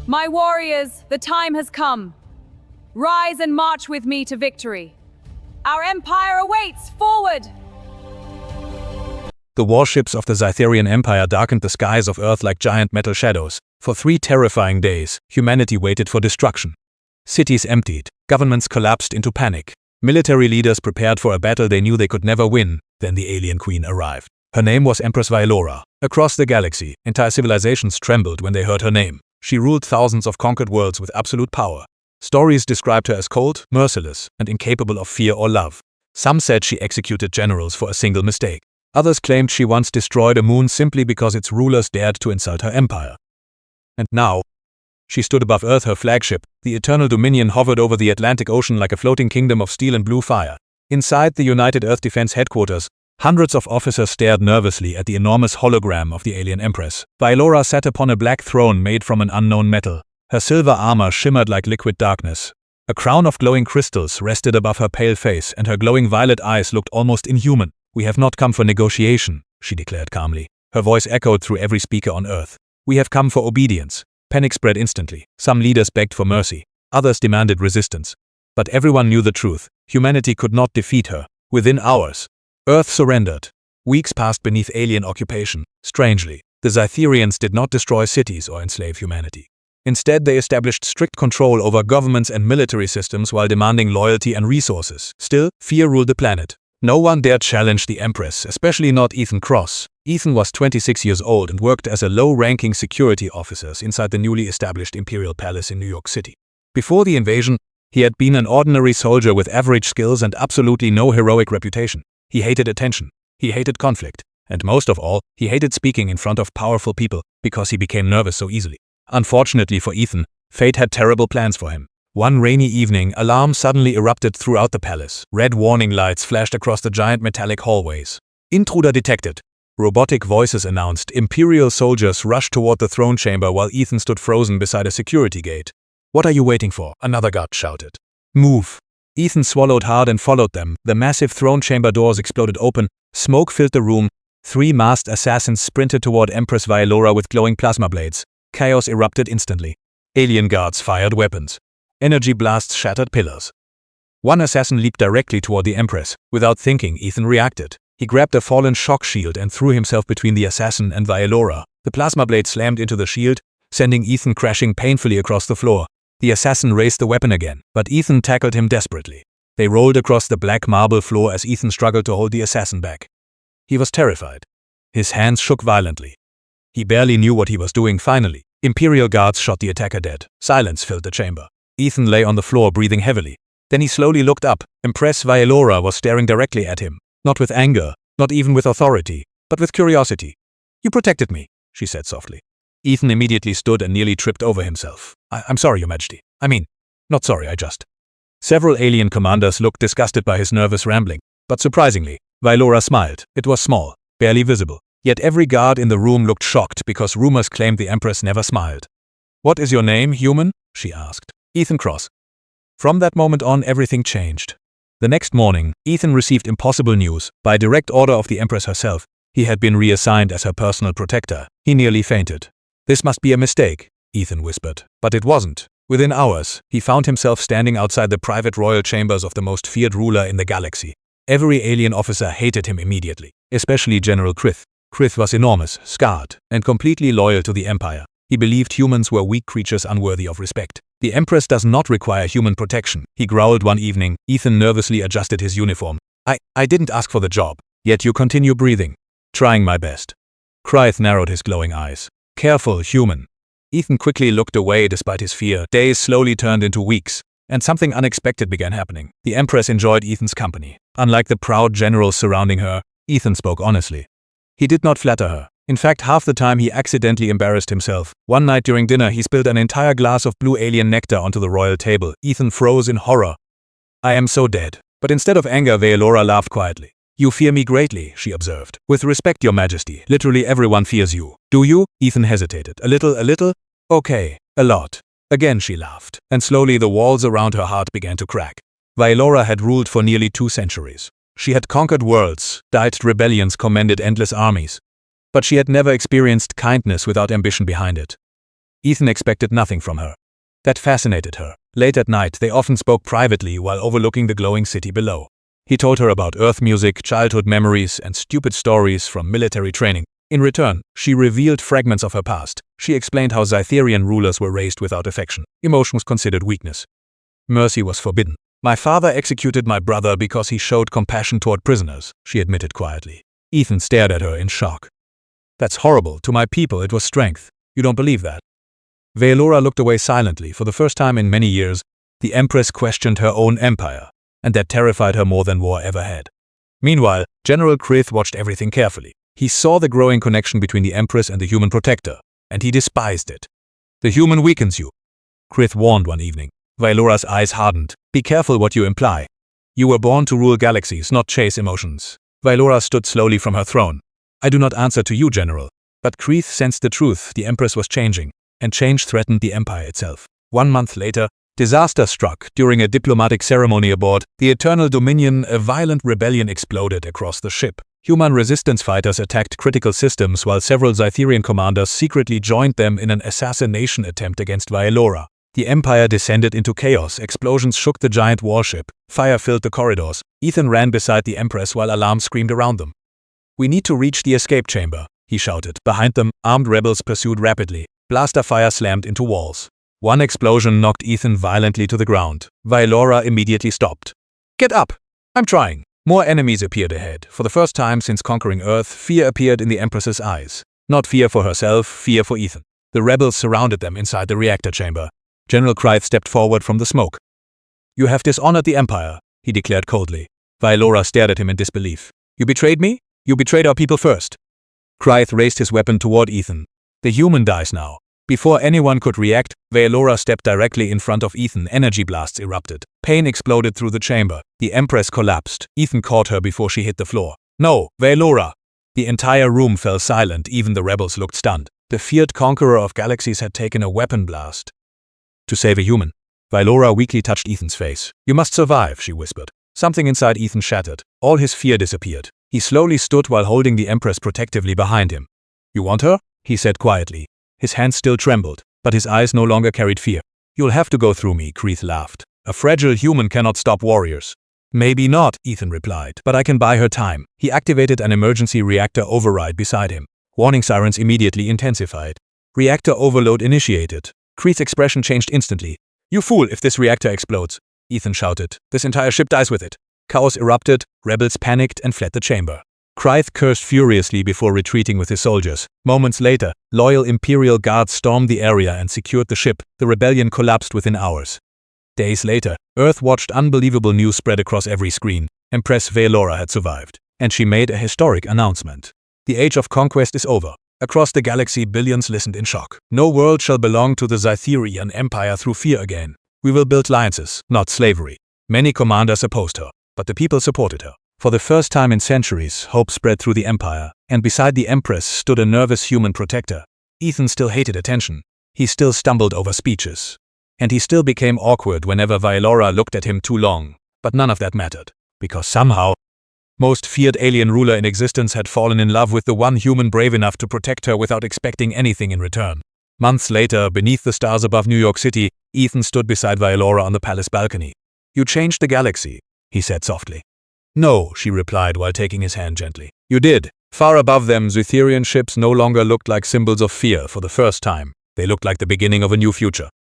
My warriors, the time has come. Rise and march with me to victory. Our empire awaits! Forward! The warships of the Scytherian Empire darkened the skies of Earth like giant metal shadows. For 3 terrifying days, humanity waited for destruction. Cities emptied, governments collapsed into panic. Military leaders prepared for a battle they knew they could never win. Then the alien queen arrived. Her name was Empress Vaelora. Across the galaxy, entire civilizations trembled when they heard her name. She ruled thousands of conquered worlds with absolute power. Stories described her as cold, merciless, and incapable of fear or love. Some said she executed generals for a single mistake. Others claimed she once destroyed a moon simply because its rulers dared to insult her empire. And now, she stood above Earth, her flagship. The Eternal Dominion hovered over the Atlantic Ocean like a floating kingdom of steel and blue fire. Inside the United Earth Defense Headquarters, hundreds of officers stared nervously at the enormous hologram of the Alien Empress. Vaelora sat upon a black throne made from an unknown metal. Her silver armor shimmered like liquid darkness. A crown of glowing crystals rested above her pale face, and her glowing violet eyes looked almost inhuman. "We have not come for negotiation," she declared calmly. Her voice echoed through every speaker on Earth. "We have come for obedience." Panic spread instantly. Some leaders begged for mercy. Others demanded resistance. But everyone knew the truth. Humanity could not defeat her. Within hours, Earth surrendered. Weeks passed beneath alien occupation. Strangely, the Scytherians did not destroy cities or enslave humanity. Instead, they established strict control over governments and military systems while demanding loyalty and resources. Still, fear ruled the planet. No one dared challenge the Empress, especially not Ethan Cross. Ethan was 26 years old and worked as a low-ranking security officer inside the newly established Imperial Palace in New York City. Before the invasion, he had been an ordinary soldier with average skills and absolutely no heroic reputation. He hated attention. He hated conflict. And most of all, he hated speaking in front of powerful people because he became nervous so easily. Unfortunately for Ethan, fate had terrible plans for him. One rainy evening, alarms suddenly erupted throughout the palace. Red warning lights flashed across the giant metallic hallways. "Intruder detected." Robotic voices announced. Imperial soldiers rushed toward the throne chamber while Ethan stood frozen beside a security gate. "What are you waiting for?" another guard shouted. "Move." Ethan swallowed hard and followed them. The massive throne chamber doors exploded open. Smoke filled the room. 3 masked assassins sprinted toward Empress Vaelora with glowing plasma blades. Chaos erupted instantly. Alien guards fired weapons. Energy blasts shattered pillars. One assassin leaped directly toward the Empress. Without thinking, Ethan reacted. He grabbed a fallen shock shield and threw himself between the assassin and Vaelora. The plasma blade slammed into the shield, sending Ethan crashing painfully across the floor. The assassin raised the weapon again, but Ethan tackled him desperately. They rolled across the black marble floor as Ethan struggled to hold the assassin back. He was terrified. His hands shook violently. He barely knew what he was doing. Finally, Imperial guards shot the attacker dead. Silence filled the chamber. Ethan lay on the floor, breathing heavily. Then he slowly looked up. Empress Vaelora was staring directly at him. Not with anger, not even with authority, but with curiosity. "You protected me," she said softly. Ethan immediately stood and nearly tripped over himself. I'm sorry, Your Majesty. Not sorry, I just." Several alien commanders looked disgusted by his nervous rambling. But surprisingly, Vaelora smiled. It was small, barely visible. Yet every guard in the room looked shocked because rumors claimed the Empress never smiled. "What is your name, human?" she asked. "Ethan Cross." From that moment on, everything changed. The next morning, Ethan received impossible news. By direct order of the Empress herself, he had been reassigned as her personal protector. He nearly fainted. "This must be a mistake," Ethan whispered. But it wasn't. Within hours, he found himself standing outside the private royal chambers of the most feared ruler in the galaxy. Every alien officer hated him immediately, especially General Krith. Krith was enormous, scarred, and completely loyal to the Empire. He believed humans were weak creatures unworthy of respect. "The Empress does not require human protection," he growled one evening. Ethan nervously adjusted his uniform. I didn't ask for the job. Yet you continue breathing." "Trying my best." Krith narrowed his glowing eyes. "Careful, human." Ethan quickly looked away despite his fear. Days slowly turned into weeks, and something unexpected began happening. The Empress enjoyed Ethan's company. Unlike the proud generals surrounding her, Ethan spoke honestly. He did not flatter her. In fact, half the time he accidentally embarrassed himself. One night during dinner, he spilled an entire glass of blue alien nectar onto the royal table. Ethan froze in horror. "I am so dead." But instead of anger, Vaelora laughed quietly. "You fear me greatly," she observed. "With respect, Your Majesty, literally everyone fears you." "Do you?" Ethan hesitated. A little? Okay, a lot." Again she laughed, and slowly the walls around her heart began to crack. Vaelora had ruled for nearly 2 centuries. She had conquered worlds, died rebellions, commanded endless armies. But she had never experienced kindness without ambition behind it. Ethan expected nothing from her. That fascinated her. Late at night, they often spoke privately while overlooking the glowing city below. He told her about Earth music, childhood memories, and stupid stories from military training. In return, she revealed fragments of her past. She explained how Cytherian rulers were raised without affection. Emotion was considered weakness. Mercy was forbidden. My father executed my brother because he showed compassion toward prisoners, she admitted quietly. Ethan stared at her in shock. That's horrible. To my people, it was strength. You don't believe that? Vaelora looked away silently. For the first time in many years, the Empress questioned her own empire, and that terrified her more than war ever had. Meanwhile, General Krith watched everything carefully. He saw the growing connection between the Empress and the human protector, and he despised it. The human weakens you, Krith warned one evening. Vaelora's eyes hardened. Be careful what you imply. You were born to rule galaxies, not chase emotions. Vaelora stood slowly from her throne. I do not answer to you, General. But Krith sensed the truth. The Empress was changing, and change threatened the Empire itself. 1 month later, disaster struck. During a diplomatic ceremony aboard the Eternal Dominion, a violent rebellion exploded across the ship. Human resistance fighters attacked critical systems while several Cytherian commanders secretly joined them in an assassination attempt against Vaelora. The Empire descended into chaos. Explosions shook the giant warship. Fire filled the corridors. Ethan ran beside the Empress while alarms screamed around them. We need to reach the escape chamber, he shouted. Behind them, armed rebels pursued rapidly. Blaster fire slammed into walls. One explosion knocked Ethan violently to the ground. Vaelora immediately stopped. Get up! I'm trying. More enemies appeared ahead. For the first time since conquering Earth, fear appeared in the Empress's eyes. Not fear for herself, fear for Ethan. The rebels surrounded them inside the reactor chamber. General Krith stepped forward from the smoke. You have dishonored the Empire, he declared coldly. Vaelora stared at him in disbelief. You betrayed me? You betrayed our people first. Krith raised his weapon toward Ethan. The human dies now. Before anyone could react, Vaelora stepped directly in front of Ethan. Energy blasts erupted. Pain exploded through the chamber. The Empress collapsed. Ethan caught her before she hit the floor. No, Vaelora! The entire room fell silent. Even the rebels looked stunned. The feared conqueror of galaxies had taken a weapon blast. To save a human. Vaelora weakly touched Ethan's face. You must survive, she whispered. Something inside Ethan shattered. All his fear disappeared. He slowly stood while holding the Empress protectively behind him. You want her? He said quietly. His hands still trembled, but his eyes no longer carried fear. You'll have to go through me, Krith laughed. A fragile human cannot stop warriors. Maybe not, Ethan replied, but I can buy her time. He activated an emergency reactor override beside him. Warning sirens immediately intensified. Reactor overload initiated. Krith's expression changed instantly. You fool, if this reactor explodes, Ethan shouted. This entire ship dies with it. Chaos erupted, rebels panicked and fled the chamber. Krith cursed furiously before retreating with his soldiers. Moments later, loyal Imperial guards stormed the area and secured the ship. The rebellion collapsed within hours. Days later, Earth watched. Unbelievable news spread across every screen. Empress Vaelora had survived, and she made a historic announcement. The age of conquest is over. Across the galaxy, billions listened in shock. No world shall belong to the Cytherian Empire through fear again. We will build alliances, not slavery. Many commanders opposed her, but the people supported her. For the first time in centuries, hope spread through the Empire, and beside the Empress stood a nervous human protector. Ethan still hated attention. He still stumbled over speeches. And he still became awkward whenever Vaelora looked at him too long. But none of that mattered, because somehow, most feared alien ruler in existence had fallen in love with the one human brave enough to protect her without expecting anything in return. Months later, beneath the stars above New York City, Ethan stood beside Vaelora on the palace balcony. You changed the galaxy, he said softly. No, she replied while taking his hand gently. You did. Far above them, Cytherian ships no longer looked like symbols of fear for the first time. They looked like the beginning of a new future.